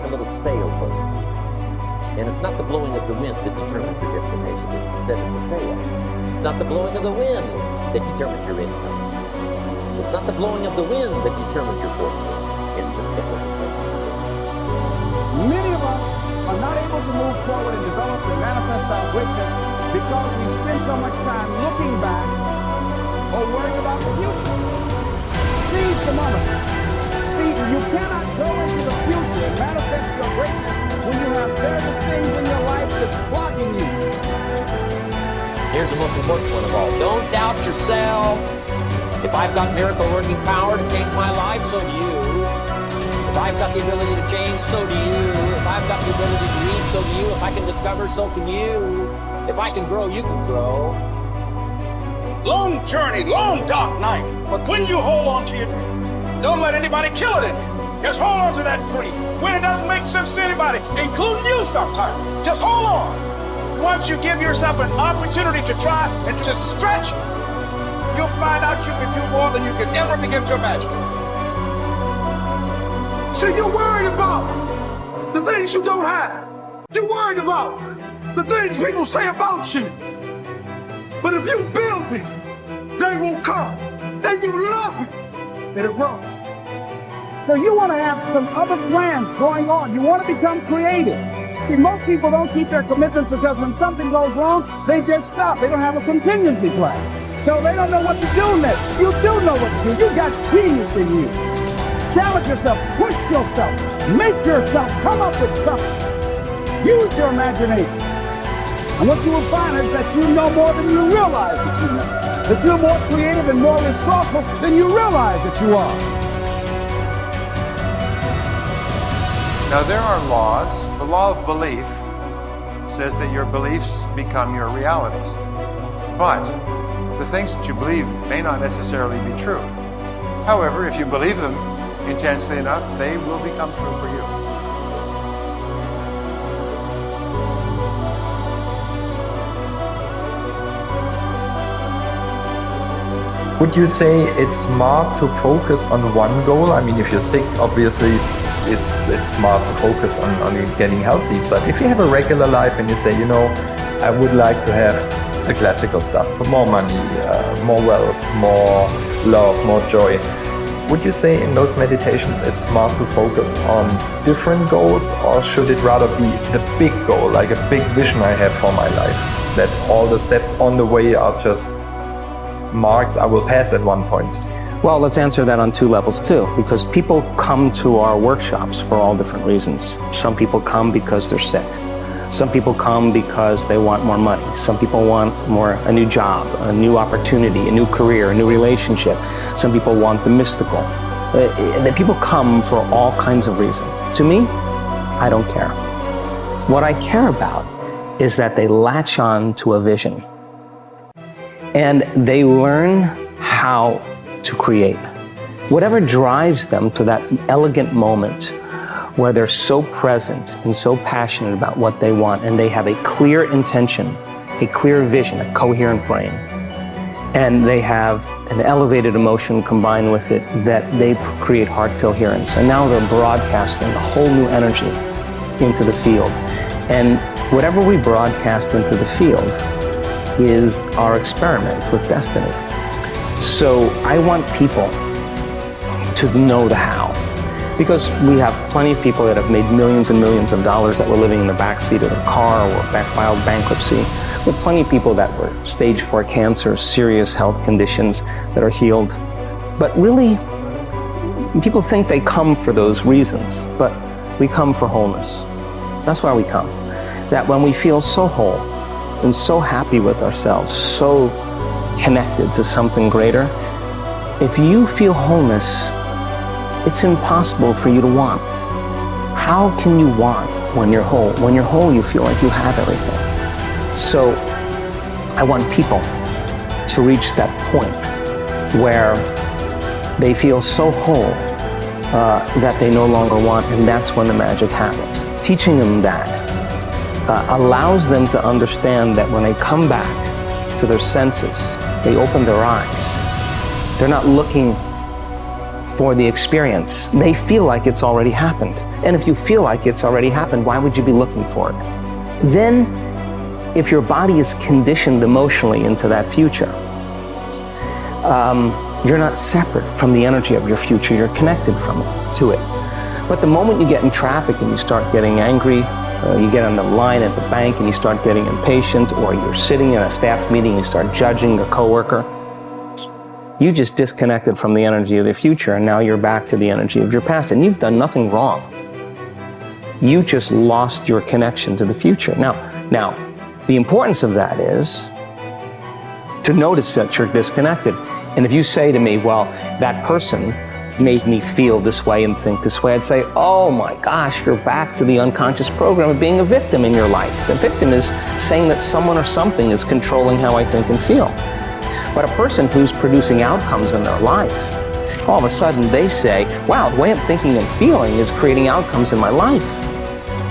a little sailboat. And it's not the blowing of the wind that determines your destination, it's the setting the sail. It's not the blowing of the wind that determines your income. It's not the blowing of the wind that determines your fortune. It's the setting the sail. Many of us are not able to move forward and develop and manifest our greatness because we spend so much time looking back or worrying about the future. Seize the moment. See, you cannot go into the future and manifest your greatness when you have various things in your life that's blocking you. Here's the most important one of all. Don't doubt yourself. If I've got miracle working power to change my life, so do you. If I've got the ability to change, so do you. If I've got the ability to read, so do you. If I can discover, so can you. If I can grow, you can grow. Long journey, long dark night. But when you hold on to your dream, don't let anybody kill it in you. Just hold on to that dream. When it doesn't make sense to anybody, including you sometimes, just hold on. Once you give yourself an opportunity to try and to stretch, you'll find out you can do more than you could ever begin to imagine. See, you're worried about the things you don't have. You're worried about the things people say about you. But if you build it, they will come. And you love it, it'll grow. So you want to have some other plans going on. You want to become creative. See, most people don't keep their commitments because when something goes wrong, they just stop. They don't have a contingency plan. So they don't know what to do next. You do know what to do. You got genius in you. Challenge yourself, push yourself, make yourself come up with something. Use your imagination. And what you will find is that you know more than you realize that you know. That you're more creative and more resourceful than you realize that you are. Now there are laws. The law of belief says that your beliefs become your realities. But the things that you believe may not necessarily be true. However, if you believe them intensely enough, they will become true for you. Would you say it's smart to focus on one goal? I mean, if you're sick, obviously it's smart to focus on getting healthy. But if you have a regular life and you say, you know, I would like to have the classical stuff, more money, more wealth, more love, more joy. Would you say in those meditations it's smart to focus on different goals, or should it rather be the big goal, like a big vision I have for my life, that all the steps on the way are just marks I will pass at one point? Well, let's answer that on two levels too, because people come to our workshops for all different reasons. Some people come because they're sick. Some people come because they want more money. Some people want a new job, a new opportunity, a new career, a new relationship. Some people want the mystical. The people come for all kinds of reasons. To me, I don't care. What I care about is that they latch on to a vision and they learn how to create. Whatever drives them to that elegant moment where they're so present and so passionate about what they want, and they have a clear intention, a clear vision, a coherent brain, and they have an elevated emotion combined with it, that they create heart coherence. And now they're broadcasting a whole new energy into the field. And whatever we broadcast into the field is our experiment with destiny. So I want people to know the how. Because we have plenty of people that have made millions and millions of dollars that were living in the backseat of their car or filed bankruptcy. We have plenty of people that were stage 4 cancer, serious health conditions that are healed. But really, people think they come for those reasons, but we come for wholeness. That's why we come. That when we feel so whole and so happy with ourselves, so connected to something greater, if you feel wholeness, it's impossible for you to want. How can you want when you're whole? When you're whole, you feel like you have everything. So I want people to reach that point where they feel so whole that they no longer want, and that's when the magic happens. Teaching them that allows them to understand that when they come back to their senses, they open their eyes. They're not looking for the experience. They feel like it's already happened. And if you feel like it's already happened, why would you be looking for it? Then, if your body is conditioned emotionally into that future, you're not separate from the energy of your future, you're connected to it. But the moment you get in traffic and you start getting angry, you get on the line at the bank and you start getting impatient, or you're sitting in a staff meeting and you start judging a coworker, you just disconnected from the energy of the future, and now you're back to the energy of your past, and you've done nothing wrong. You just lost your connection to the future. Now, the importance of that is to notice that you're disconnected. And if you say to me, well, that person made me feel this way and think this way, I'd say, oh my gosh, you're back to the unconscious program of being a victim in your life. The victim is saying that someone or something is controlling how I think and feel. But a person who's producing outcomes in their life, all of a sudden they say, wow, the way I'm thinking and feeling is creating outcomes in my life.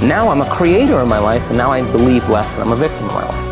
Now I'm a creator in my life, and now I believe less and I'm a victim in my life.